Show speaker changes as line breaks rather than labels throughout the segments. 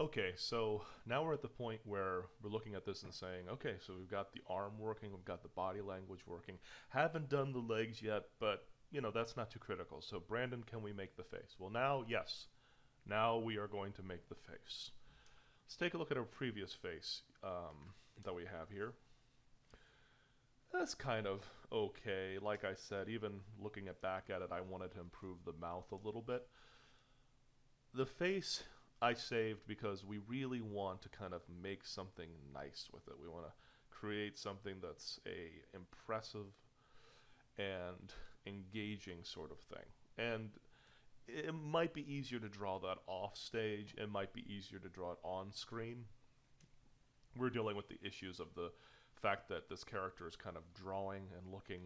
Okay, so now we're at the point where we're looking at this and saying, okay, so we've got the arm working, we've got the body language working. Haven't done the legs yet, but that's not too critical. So Brandon, can we make the face? Well, now, yes. Now we are going to make the face. Let's take a look at our previous face that we have here. That's kind of okay. Like I said, even looking back at it, I wanted to improve the mouth a little bit. The face I saved because we really want to kind of make something nice with it. We want to create something that's a impressive and engaging sort of thing. And it might be easier to draw that off stage. It might be easier to draw it on screen. We're dealing with the issues of the fact that this character is kind of drawing and looking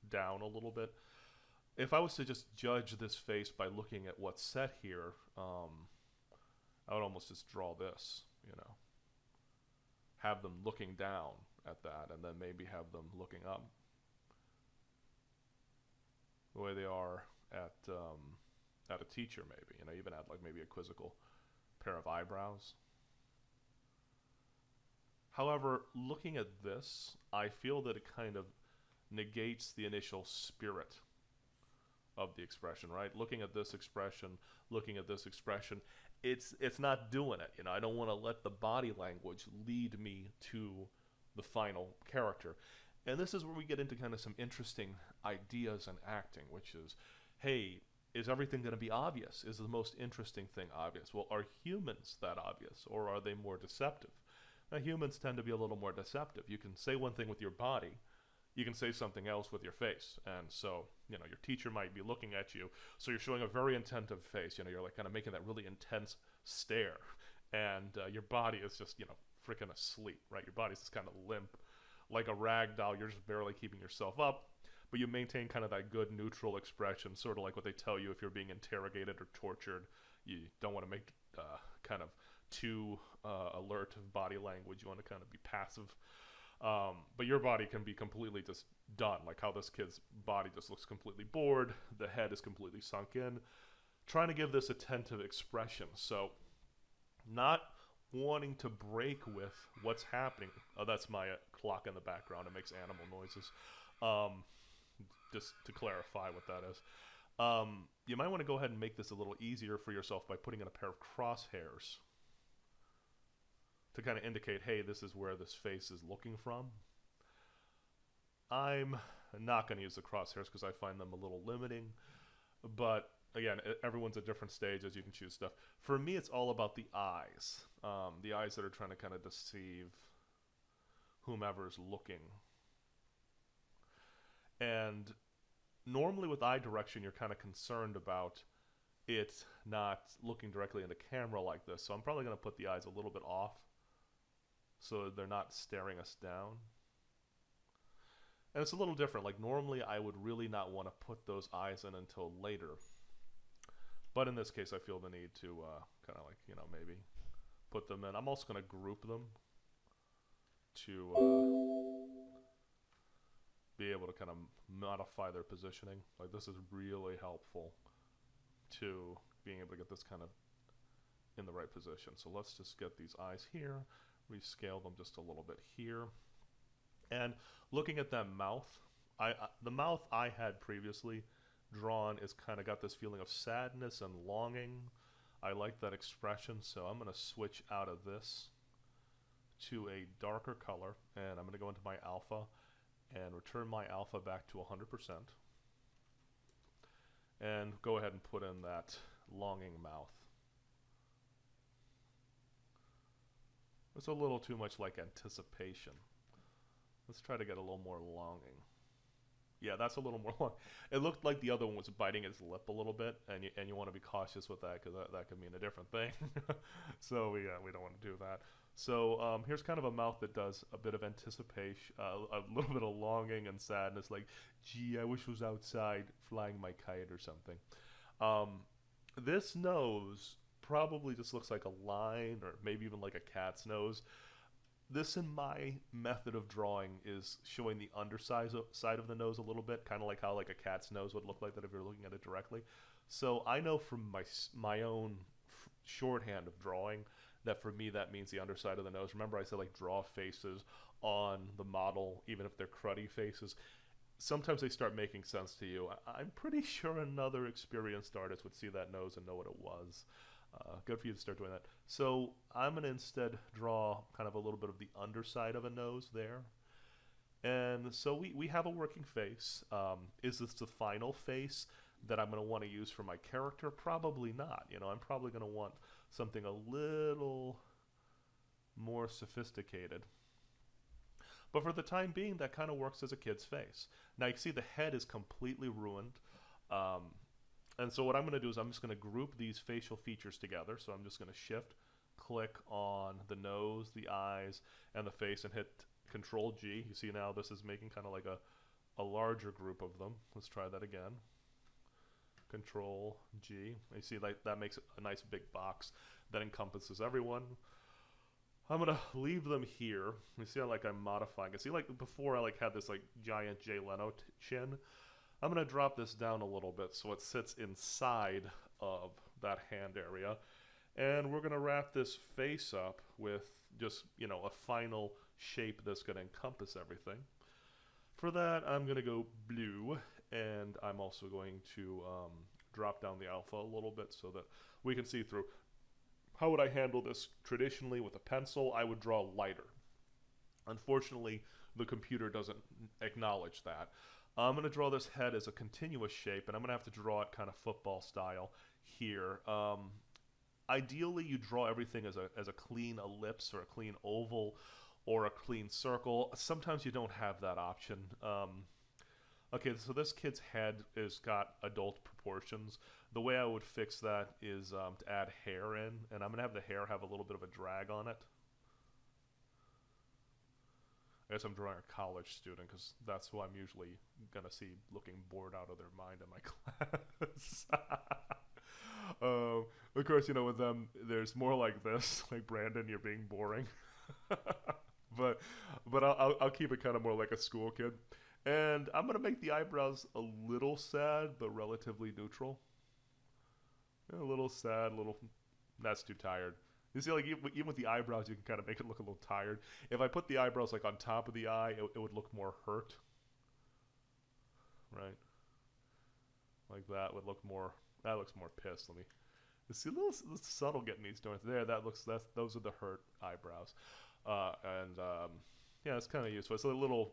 down a little bit. If I was to just judge this face by looking at what's set here, I would almost just draw this, have them looking down at that, and then maybe have them looking up the way they are at a teacher, maybe. Even add like maybe a quizzical pair of eyebrows. However, looking at this, I feel that it kind of negates the initial spirit of the expression, right? Looking at this expression, it's not doing it. I don't want to let the body language lead me to the final character. And this is where we get into kind of some interesting ideas in acting, which is, hey, is everything going to be obvious? Is the most interesting thing obvious? Well, are humans that obvious, or are they more deceptive? Now, humans tend to be a little more deceptive. You can say one thing with your body, you can say something else with your face. And so, your teacher might be looking at you, so you're showing a very attentive face. You're like kind of making that really intense stare. And your body is just, freaking asleep, right? Your body's just kind of limp, like a rag doll. You're just barely keeping yourself up, but you maintain kind of that good neutral expression, sort of like what they tell you if you're being interrogated or tortured. You don't want to make kind of too alert of body language. You want to kind of be passive. But your body can be completely just done, like how this kid's body just looks completely bored, the head is completely sunk in, trying to give this attentive expression. So, not wanting to break with what's happening. Oh, that's my clock in the background. It makes animal noises. Um, just to clarify what that is. You might want to go ahead and make this a little easier for yourself by putting in a pair of crosshairs to kind of indicate, hey, this is where this face is looking from. I'm not going to use the crosshairs because I find them a little limiting. But again, everyone's at different stages. You can choose stuff. For me, it's all about the eyes. The eyes that are trying to kind of deceive whomever's looking. And normally with eye direction, you're kind of concerned about it not looking directly in the camera like this. So I'm probably going to put the eyes a little bit off so they're not staring us down. And it's a little different. Like normally I would really not want to put those eyes in until later. But in this case, I feel the need to kind of like, maybe put them in. I'm also going to group them to be able to kind of modify their positioning. Like this is really helpful to being able to get this kind of in the right position. So let's just get these eyes here, rescale them just a little bit here. And looking at that mouth, the mouth I had previously drawn is kind of got this feeling of sadness and longing. I like that expression, so I'm going to switch out of this to a darker color, and I'm going to go into my alpha and return my alpha back to 100%. And go ahead and put in that longing mouth. It's a little too much like anticipation. Let's try to get a little more longing. Yeah, that's a little more long. It looked like the other one was biting his lip a little bit, and you want to be cautious with that because that could mean a different thing. So we don't want to do that. So here's kind of a mouth that does a bit of anticipation, a little bit of longing and sadness, like, gee, I wish I was outside flying my kite or something. This nose probably just looks like a line or maybe even like a cat's nose. This in my method of drawing is showing the underside side of the nose a little bit, kind of like how like a cat's nose would look like that if you're looking at it directly. So I know from my own shorthand of drawing that for me that means the underside of the nose. Remember I said like draw faces on the model, even if they're cruddy faces. Sometimes they start making sense to you. I'm pretty sure another experienced artist would see that nose and know what it was. Good for you to start doing that. So I'm going to instead draw kind of a little bit of the underside of a nose there. And so we have a working face. Is this the final face that I'm going to want to use for my character? Probably not. You know, I'm probably going to want something a little more sophisticated. But for the time being, that kind of works as a kid's face. Now you can see the head is completely ruined. And so what I'm going to do is I'm just going to group these facial features together. So I'm just going to shift, click on the nose, the eyes, and the face and hit Control G. You see now this is making kind of like a larger group of them. Let's try that again. Control G. You see like that makes a nice big box that encompasses everyone. I'm gonna leave them here. You see how like I'm modifying it. See like before I like had this like giant Jay Leno chin. I'm gonna drop this down a little bit so it sits inside of that hand area. And we're gonna wrap this face up with just, you know, a final shape that's gonna encompass everything. For that, I'm gonna go blue, and I'm also going to drop down the alpha a little bit so that we can see through. How would I handle this traditionally with a pencil? I would draw lighter. Unfortunately, the computer doesn't acknowledge that. I'm going to draw this head as a continuous shape, and I'm going to have to draw it kind of football style here. Ideally, you draw everything as a clean ellipse or a clean oval or a clean circle. Sometimes you don't have that option. Okay, so this kid's head has got adult proportions. The way I would fix that is to add hair in, and I'm going to have the hair have a little bit of a drag on it. I guess I'm drawing a college student because that's who I'm usually going to see looking bored out of their mind in my class. Of course, you know, with them, there's more like this, like Brandon, you're being boring. but I'll keep it kind of more like a school kid. And I'm going to make the eyebrows a little sad, but relatively neutral. A little sad, that's too tired. You see, like, even with the eyebrows, you can kind of make it look a little tired. If I put the eyebrows, like, on top of the eye, it would look more hurt. Right? Like, that looks more pissed. Let me see a little subtle getting these joints there. Those are the hurt eyebrows. Yeah, it's kind of useful. It's a little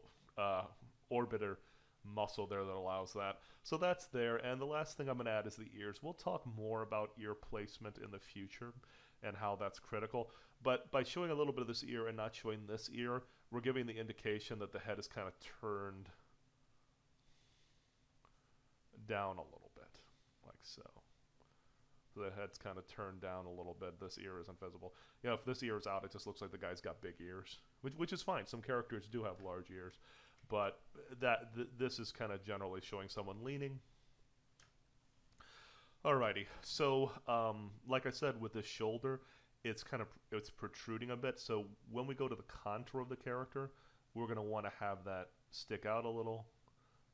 orbiter muscle there that allows that. So that's there. And the last thing I'm going to add is the ears. We'll talk more about ear placement in the future and how that's critical. But by showing a little bit of this ear and not showing this ear, we're giving the indication that the head is kind of turned down a little bit, like so. So the head's kind of turned down a little bit. This ear isn't visible. You know, if this ear is out, it just looks like the guy's got big ears, which is fine. Some characters do have large ears. But this is kind of generally showing someone leaning. Alrighty, so like I said, with this shoulder, it's protruding a bit. So when we go to the contour of the character, we're going to want to have that stick out a little.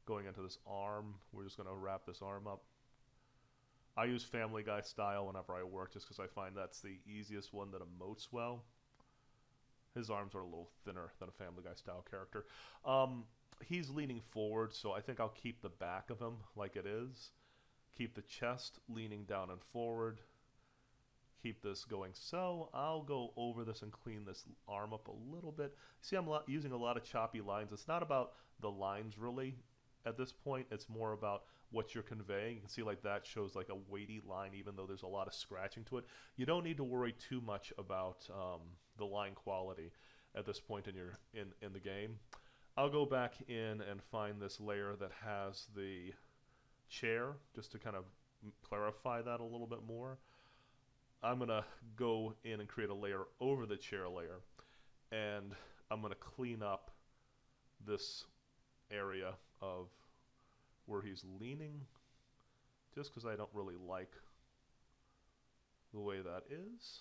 Going into this arm, we're just going to wrap this arm up. I use Family Guy style whenever I work, just because I find that's the easiest one that emotes well. His arms are a little thinner than a Family Guy style character. He's leaning forward, so I think I'll keep the back of him like it is. Keep the chest leaning down and forward. Keep this going so. I'll go over this and clean this arm up a little bit. See, I'm using a lot of choppy lines. It's not about the lines really at this point. It's more about what you're conveying. You can see like that shows like a weighty line even though there's a lot of scratching to it. You don't need to worry too much about the line quality at this point in the game. I'll go back in and find this layer that has the chair just to kind of clarify that a little bit more. I'm going to go in and create a layer over the chair layer, and I'm going to clean up this area of where he's leaning just because I don't really like the way that is.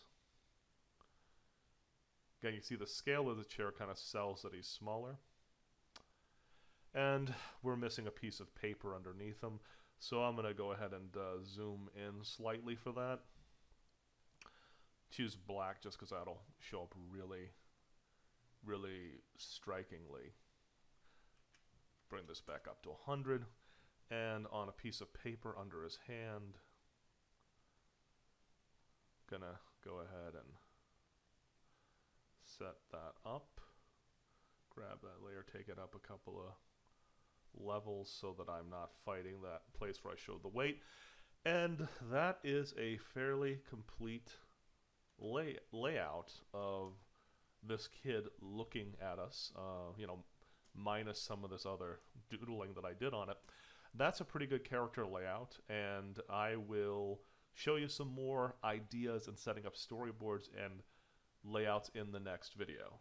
Again, you see the scale of the chair kind of sells that he's smaller. And we're missing a piece of paper underneath him, so I'm going to go ahead and zoom in slightly for that. choose black just because that'll show up really, really strikingly. Bring this back up to 100, and on a piece of paper under his hand, gonna go ahead and set that up. Grab that layer, take it up a couple of levels so that I'm not fighting that place where I showed the weight. And that is a fairly complete layout of this kid looking at us, minus some of this other doodling that I did on it. That's a pretty good character layout, and I will show you some more ideas in setting up storyboards and layouts in the next video.